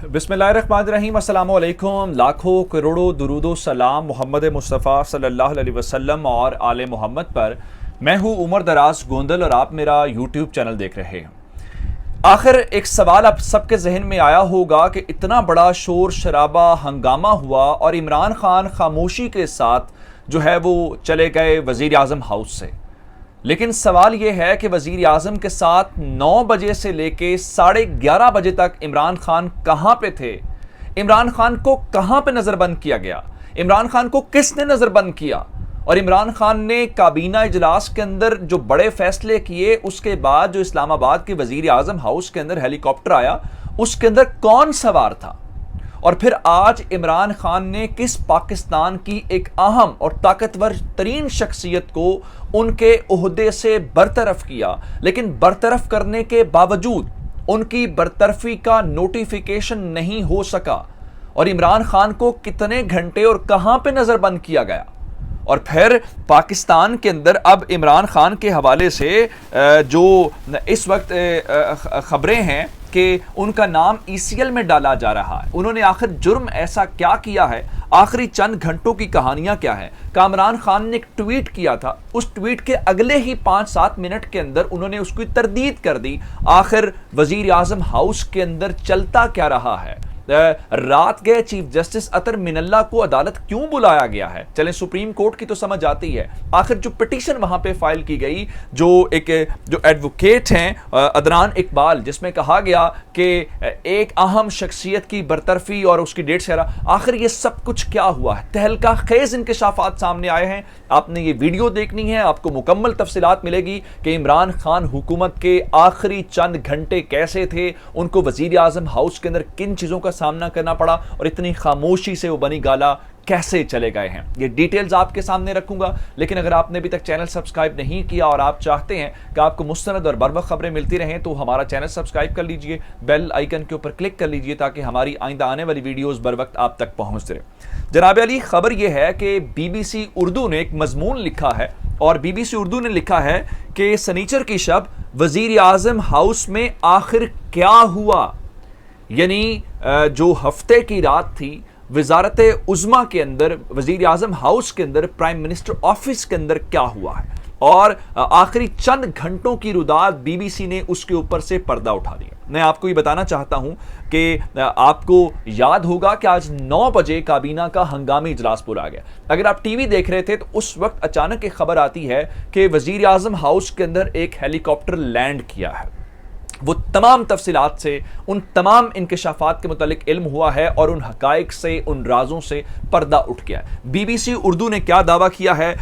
बिस्मिल्लाहिर्रहमानिर्रहीम, अस्सलामु अलैकुम। लाखों करोड़ों दुरूदो सलाम मोहम्मद मुस्तफ़ा सल्लल्लाहु अलैहि वसल्लम और आले मोहम्मद पर। मैं हूँ उमर दराज गोंदल और आप मेरा यूट्यूब चैनल देख रहे हैं। आखिर एक सवाल आप सबके जहन में आया होगा कि इतना बड़ा शोर शराबा हंगामा हुआ और इमरान खान खामोशी के साथ जो है वो चले गए वज़ीर आज़म हाउस से। लेकिन सवाल यह है कि वज़ीर आज़म के साथ 9 बजे से लेके 11:30 बजे तक इमरान खान कहाँ पे थे? इमरान खान को कहाँ पे नज़रबंद किया गया? इमरान खान को किसने नज़रबंद किया? और इमरान खान ने काबीना इजलास के अंदर जो बड़े फैसले किए, उसके बाद जो इस्लामाबाद के वज़ीर आज़म हाउस के अंदर हेलीकॉप्टर आया, उसके अंदर कौन सवार था? और फिर आज इमरान खान ने किस पाकिस्तान की एक अहम और ताकतवर तरीन शख्सियत को उनके ओहदे से बरतरफ किया, लेकिन बरतरफ करने के बावजूद उनकी बरतरफी का नोटिफिकेशन नहीं हो सका। और इमरान खान को कितने घंटे और कहां पे नजरबंद किया गया? और फिर पाकिस्तान के अंदर अब इमरान खान के हवाले से जो इस वक्त खबरें हैं कि उनका नाम ECL में डाला जा रहा है। उन्होंने आखिर जुर्म ऐसा क्या किया है? आखिरी चंद घंटों की कहानियां क्या है? इमरान खान ने एक ट्वीट किया था, उस ट्वीट के अगले ही 5-7 मिनट के अंदर उन्होंने उसकी तरदीद कर दी। आखिर वजीर आजम हाउस के अंदर चलता क्या रहा है? रात गए चीफ जस्टिस अतर मिनल्ला को अदालत क्यों बुलाया गया है? चलें, सुप्रीम कोर्ट की तो समझ आती है। आखिर जो पिटीशन वहां पे फाइल की गई, जो एडवोकेट हैं अदनान इकबाल, जिसमें कहा गया कि एक अहम शख्सियत की बरतरफी और उसकी डेट शेरा, आखिर ये सब कुछ क्या हुआ है? तहलका खेज इंकशाफात सामने आए हैं। आपने ये वीडियो देखनी है, आपको मुकम्मल तफसीलात मिलेगी कि इमरान खान हुकूमत के आखिरी चंद घंटे कैसे थे, उनको वजीर आजम हाउस के अंदर किन चीजों का सामना करना पड़ा और इतनी खामोशी से वो बनी गाला कैसे चले गए हैं। ये डिटेल्स आपके सामने रखूंगा। लेकिन अगर आपने अभी तक चैनल सब्सक्राइब नहीं किया और आप चाहते हैं कि आपको मुस्तनद और बरवक्त खबरें मिलती रहें, तो हमारा चैनल सब्सक्राइब कर लीजिए, बेल आइकन के ऊपर क्लिक कर लीजिए ताकि हमारी आइंदा आने वाली वीडियोस बर वक्त आप तक पहुंचते रहे। जनाब अली, खबर यह है कि BBC उर्दू ने एक मजमून लिखा है और BBC उर्दू ने लिखा है कि सनीचर की शब वजीर आजम हाउस में आखिर क्या हुआ। यानी जो हफ्ते की रात थी, वजारत उज़्मा के अंदर, वजीर आजम हाउस के अंदर, प्राइम मिनिस्टर ऑफिस के अंदर क्या हुआ है, और आखिरी चंद घंटों की रुदात BBC ने उसके ऊपर से पर्दा उठा दिया। मैं आपको ये बताना चाहता हूं कि आपको याद होगा कि आज 9 बजे काबीना का हंगामी इजलास बुलाया गया। अगर आप टीवी देख रहे थे तो उस वक्त अचानक एक खबर आती है कि वजीर आजम हाउस के अंदर एक हेलीकॉप्टर लैंड किया है। वो तमाम तफसीलात से, उन तमाम इंकशाफात के मुतालिक इल्म हुआ है और उन हकाइक से, उन राजों से पर्दा उठ गया है। BBC उर्दू ने क्या दावा किया है?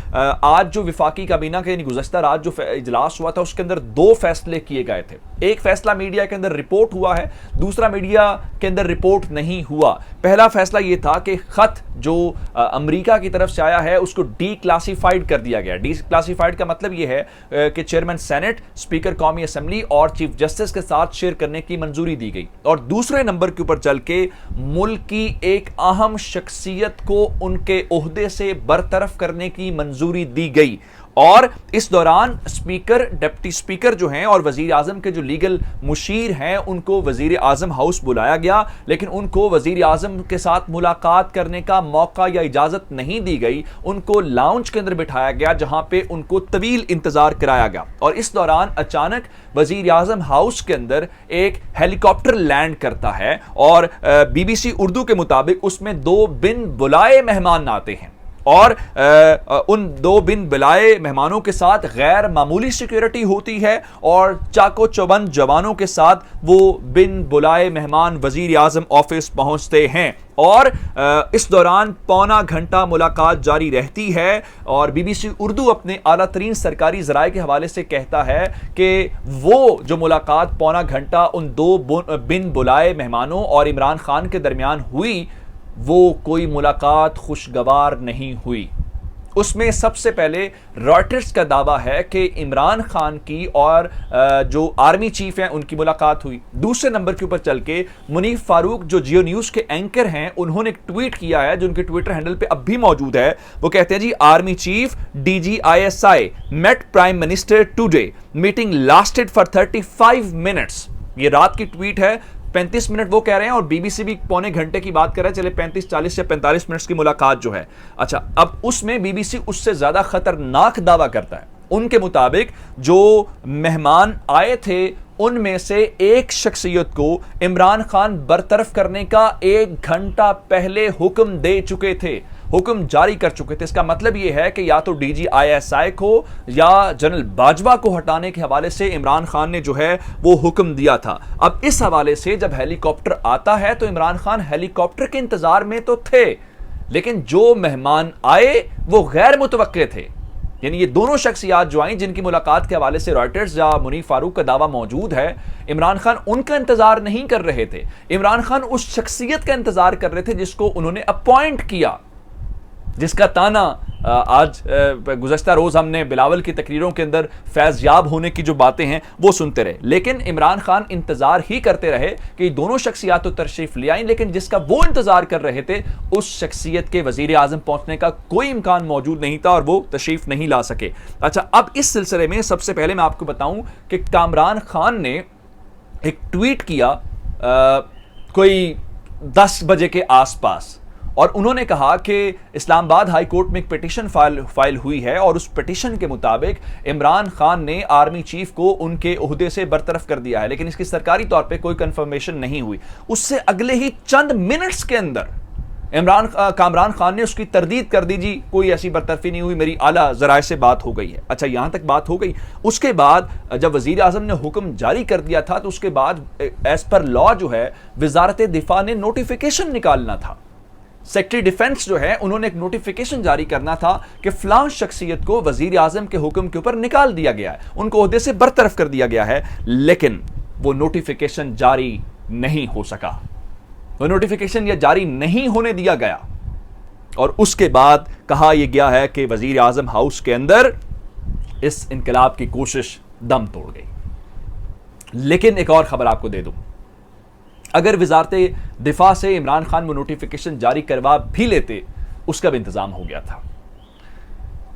आज जो विफाकी काबीना के गुज़श्ता रात जो इजलास हुआ था, उसके अंदर 2 फैसले किए गए थे। एक फैसला मीडिया के अंदर रिपोर्ट हुआ है, दूसरा मीडिया के अंदर रिपोर्ट नहीं हुआ। पहला फैसला यह था कि खत जो अमेरिका की तरफ से आया है उसको डीक्लासिफाइड कर दिया गया। डीक्लासिफाइड का मतलब यह है कि चेयरमैन सेनेट, स्पीकर कौमी असम्बली और चीफ जस्टिस के साथ शेयर करने की मंजूरी दी गई। और दूसरे नंबर के ऊपर चल के मुल्क की एक अहम शख्सियत को उनके ओहदे से बरतरफ करने की मंजूरी दी गई। और इस दौरान स्पीकर, डिप्टी स्पीकर जो हैं और वजीर आजम के जो लीगल मुशीर हैं, उनको वजीर आजम हाउस बुलाया गया, लेकिन उनको वजीर आजम के साथ मुलाकात करने का मौका या इजाजत नहीं दी गई। उनको लाउंज के अंदर बिठाया गया जहां पे उनको तवील इंतजार कराया गया। और इस दौरान अचानक वजीर आजम हाउस के अंदर एक हेलीकॉप्टर लैंड करता है और BBC उर्दू के मुताबिक उसमें 2 बिन बुलाए मेहमान आते हैं और उन 2 बिन बुलाए मेहमानों के साथ गैर मामूली सिक्योरिटी होती है और चाको चौबंद जवानों के साथ वो बिन बुलाए मेहमान वजीर आजम ऑफिस पहुंचते हैं। और इस दौरान पौना घंटा मुलाकात जारी रहती है और BBC उर्दू अपने आला तरीन सरकारी ज़राए के हवाले से कहता है कि वो जो मुलाकात पौना घंटा उन 2 बिन बुलाए मेहमानों और इमरान खान के दरमियान हुई, वो कोई मुलाकात खुशगवार नहीं हुई। उसमें सबसे पहले रॉयटर्स का दावा है कि इमरान खान की और जो आर्मी चीफ हैं उनकी मुलाकात हुई। दूसरे नंबर के ऊपर चल के मुनीफ फारूक जो जियो न्यूज़ के एंकर हैं, उन्होंने एक ट्वीट किया है जो उनके ट्विटर हैंडल पे अब भी मौजूद है। वो कहते हैं जी, army chief DG ISI met prime minister today, meeting lasted for 35 minutes. ये रात की ट्वीट है। 35 मिनट वो कह रहे हैं और बीबीसी भी पौने घंटे की बात कर रहा है, चले 35, 40 या 45 मिनट की मुलाकात जो है। अच्छा, अब उसमें बीबीसी उससे ज्यादा खतरनाक दावा करता है। उनके मुताबिक जो मेहमान आए थे उनमें से एक शख्सियत को इमरान खान बरतरफ करने का 1 घंटा पहले हुक्म दे चुके थे, हुक्म जारी कर चुके थे। इसका मतलब यह है कि या तो डीजी आईएसआई को या जनरल बाजवा को हटाने के हवाले से इमरान खान ने जो है वो हुक्म दिया था। अब इस हवाले से जब हेलीकॉप्टर आता है तो इमरान खान हेलीकॉप्टर के इंतजार में तो थे, लेकिन जो मेहमान आए वो गैर मुतवक्के थे। यानी ये दोनों शख्सियात जो आई जिनकी मुलाकात के हवाले से रॉयटर्स या मुनीर फारूक का दावा मौजूद है, इमरान खान उनका इंतजार नहीं कर रहे थे। इमरान खान उस शख्सियत का इंतजार कर रहे थे जिसको उन्होंने अपॉइंट किया, जिसका ताना आज गुज़श्ता रोज हमने बिलावल की तकरीरों के अंदर फैज़याब होने की जो बातें हैं वो सुनते रहे। लेकिन इमरान खान इंतजार ही करते रहे कि दोनों शख्सियात तो तशरीफ ले आई, लेकिन जिसका वो इंतजार कर रहे थे उस शख्सियत के वजीर आजम पहुंचने का कोई इम्कान मौजूद नहीं था और वो तशरीफ नहीं ला सके। अच्छा, अब इस सिलसिले में सबसे पहले मैं आपको बताऊं कि कामरान खान ने एक ट्वीट किया कोई 10 बजे के आसपास, और उन्होंने कहा कि इस्लामाबाद हाई कोर्ट में एक पिटीशन फाइल हुई है और उस पिटीशन के मुताबिक इमरान खान ने आर्मी चीफ को उनके ओहदे से बरतरफ कर दिया है, लेकिन इसकी सरकारी तौर पे कोई कंफर्मेशन नहीं हुई। उससे अगले ही चंद मिनट्स के अंदर कामरान खान ने उसकी तरदीद कर दी, जी कोई ऐसी बरतरफी नहीं हुई, मेरी आला ज़राए से बात हो गई है। अच्छा, यहां तक बात हो गई। उसके बाद जब वजीर आजम ने हुक्म जारी कर दिया था तो उसके बाद एज पर लॉ जो है वजारत दिफा ने नोटिफिकेशन निकालना था। सेक्रेटरी डिफेंस जो है उन्होंने एक नोटिफिकेशन जारी करना था कि फलां शख्सियत को वजीर आजम के हुक्म के ऊपर निकाल दिया गया है, उनको ओहदे से बरतरफ कर दिया गया है, लेकिन वो नोटिफिकेशन जारी नहीं हो सका। वो नोटिफिकेशन या जारी नहीं होने दिया गया और उसके बाद कहा यह गया है कि वजीर आजम हाउस के अंदर इस इनकलाब की कोशिश दम तोड़ गई। लेकिन एक और खबर आपको दे दूं, अगर वजारत दिफा से इमरान खान वो नोटिफिकेशन जारी करवा भी लेते, उसका भी इंतजाम हो गया था।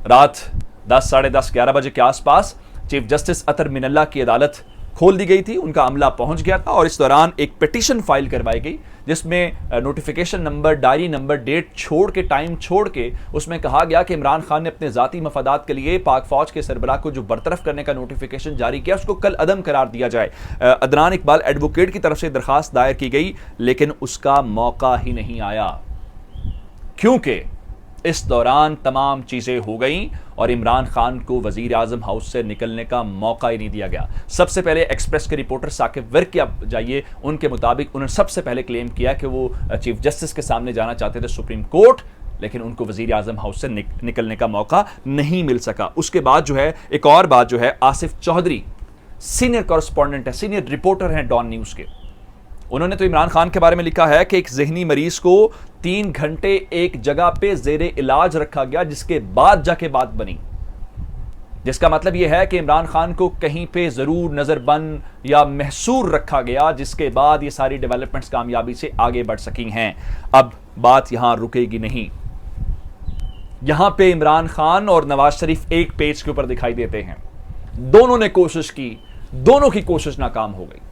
रात 10, साढ़े 10, 11 बजे के आसपास चीफ जस्टिस अतर मिनल्ला की अदालत खोल दी गई थी, उनका अमला पहुंच गया था और इस दौरान एक पिटीशन फाइल करवाई गई जिसमें notification number, diary number, date छोड़ के, टाइम छोड़ के उसमें कहा गया कि इमरान खान ने अपने ज़ाती मफादात के लिए पाक फौज के सरबराह को जो बरतरफ करने का नोटिफिकेशन जारी किया उसको कल अदम करार दिया जाए। अदनान इकबाल एडवोकेट की तरफ से दरखास्त दायर की गई, लेकिन उसका मौका ही नहीं आया क्योंकि इस दौरान तमाम चीजें हो गई और इमरान खान को वजीर आजम हाउस से निकलने का मौका ही नहीं दिया गया। सबसे पहले एक्सप्रेस के रिपोर्टर साकिब वर्क की आप जाइए, उनके मुताबिक उन्होंने सबसे पहले क्लेम किया कि वो चीफ जस्टिस के सामने जाना चाहते थे सुप्रीम कोर्ट, लेकिन उनको वजीर आजम हाउस से निकलने का मौका नहीं मिल सका। उसके बाद जो है एक और बात जो है, आसिफ चौधरी सीनियर कॉरेस्पॉन्डेंट है, सीनियर रिपोर्टर हैं डॉन न्यूज के, उन्होंने तो इमरान खान के बारे में लिखा है कि एक जहनी मरीज को 3 घंटे एक जगह पे जेरे इलाज रखा गया जिसके बाद जाके बात बनी, जिसका मतलब यह है कि इमरान खान को कहीं पे जरूर नजरबंद या महसूर रखा गया, जिसके बाद ये सारी डेवलपमेंट्स कामयाबी से आगे बढ़ सकी हैं। अब बात यहां रुकेगी नहीं, यहां पे इमरान खान और नवाज शरीफ एक पेज के ऊपर दिखाई देते हैं। दोनों ने कोशिश की, दोनों की कोशिश नाकाम हो गई।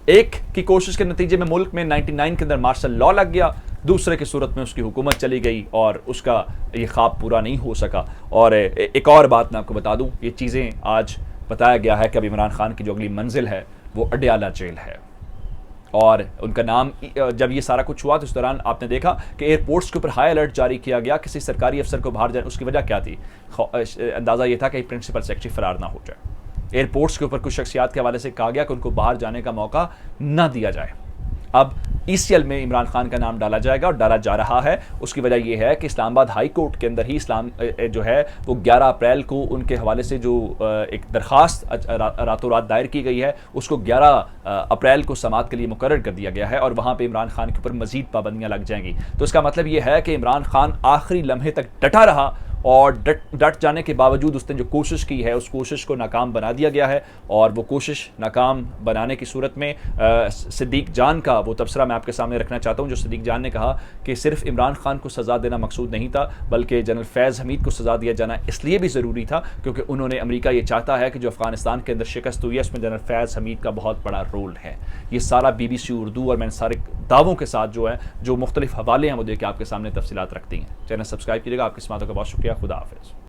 एक की कोशिश के नतीजे में मुल्क में 99 के अंदर मार्शल लॉ लग गया, दूसरे की सूरत में उसकी हुकूमत चली गई और उसका ये ख्वाब पूरा नहीं हो सका। और एक और बात मैं आपको बता दूं, ये चीज़ें आज बताया गया है कि अब इमरान खान की जो अगली मंजिल है वो अडयाला जेल है और उनका नाम, जब ये सारा कुछ हुआ तो उस दौरान आपने देखा कि एयरपोर्ट्स के ऊपर हाई अलर्ट जारी किया गया, किसी सरकारी अफसर को बाहर जाए। उसकी वजह क्या थी? अंदाज़ा ये था कि प्रिंसिपल सेक्रेटरी फरार ना हो जाए। एयरपोर्ट्स के ऊपर कुछ शख्सियात के हवाले से कहा गया कि उनको बाहर जाने का मौका ना दिया जाए। अब ईसीएल में इमरान खान का नाम डाला जाएगा और डाला जा रहा है। उसकी वजह यह है कि इस्लामाबाद हाई कोर्ट के अंदर ही इस्लाम जो है वो 11 अप्रैल को उनके हवाले से जो एक दरखास्त रातों रात दायर की गई है उसको 11 अप्रैल को समाअत के लिए मुकर्रर कर दिया गया है और वहाँ पे इमरान खान के ऊपर मजीद पाबंदियाँ लग जाएंगी। तो इसका मतलब यह है कि इमरान खान आखिरी लम्हे तक डटा रहा और डट जाने के बावजूद उसने जो कोशिश की है उस कोशिश को नाकाम बना दिया गया है। और वो कोशिश नाकाम बनाने की सूरत में सिद्दीक जान का वो तबसरा मैं आपके सामने रखना चाहता हूँ, जो सिद्दीक जान ने कहा कि सिर्फ इमरान खान को सज़ा देना मकसूद नहीं था, बल्कि जनरल फैज़ हमीद को सज़ा दिया जाना इसलिए भी ज़रूरी था क्योंकि उन्होंने, अमेरिका ये चाहता है कि जो अफगानिस्तान के अंदर शिकस्त हुई है उसमें जनरल फैज़ हमीद का बहुत बड़ा रोल है। ये सारा BBC उर्दू और मैंने सारे दावों के साथ जो मुख्तलिफ हवाले हैं वो देख के आपके सामने तफसीलात रखती हैं। चैनल सब्सक्राइब कीजिएगा। आपकी समातों का बहुत शुक्रिया। खुदा हाफिज़।